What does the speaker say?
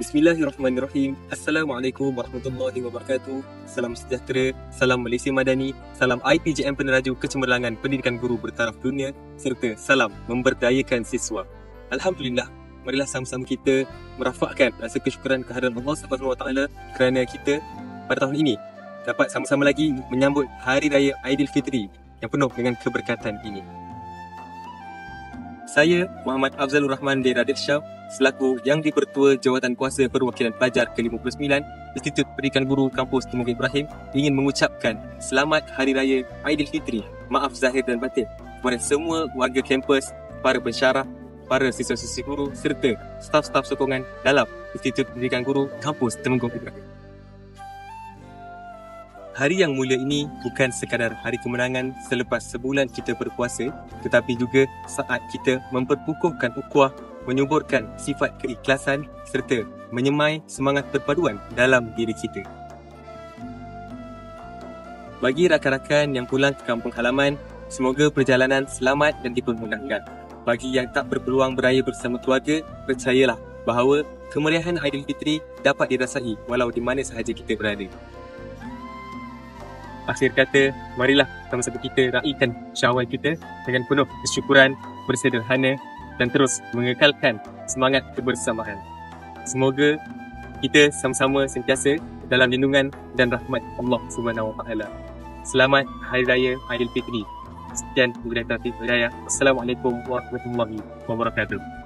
Bismillahirrahmanirrahim. Assalamualaikum warahmatullahi wabarakatuh. Salam sejahtera, salam Malaysia Madani, salam IPJM Peneraju Kecemerlangan Pendidikan Guru Bertaraf Dunia serta salam memberdayakan siswa. Alhamdulillah, marilah sama-sama kita merafakkan rasa kesyukuran kehadiran Allah SWT kerana kita pada tahun ini dapat sama-sama lagi menyambut Hari Raya Aidilfitri yang penuh dengan keberkatan ini. Saya Muhammad Afzalur Rahman bin Radit Shah selaku Yang di-Pertua Jawatan Kuasa Perwakilan Pelajar ke-59 Institut Pendidikan Guru Kampus Temuka Ibrahim ingin mengucapkan Selamat Hari Raya Aidilfitri, maaf zahir dan batin kepada semua warga kampus, para pensyarah, para siswa-siswi guru serta staf-staf sokongan dalam Institut Pendidikan Guru Kampus Temuka Ibrahim. Hari yang mulia ini bukan sekadar hari kemenangan selepas sebulan kita berpuasa, tetapi juga saat kita memperkukuhkan ukhuwah, menyuburkan sifat keikhlasan serta menyemai semangat perpaduan dalam diri kita. Bagi rakan-rakan yang pulang ke kampung halaman, semoga perjalanan selamat dan dipermudahkan. Bagi yang tak berpeluang beraya bersama keluarga, percayalah bahawa kemeriahan Aidilfitri dapat dirasai walau di mana sahaja kita berada. Akhir kata, marilah sama-sama kita raikan Syawal kita dengan penuh kesyukuran, bersederhana dan terus mengekalkan semangat kebersamaan. Semoga kita sama-sama sentiasa dalam lindungan dan rahmat Allah SWT. Selamat Hari Raya Aidilfitri. Sekian, wabillahi taufiq wal hidayah. Assalamualaikum warahmatullahi wabarakatuh.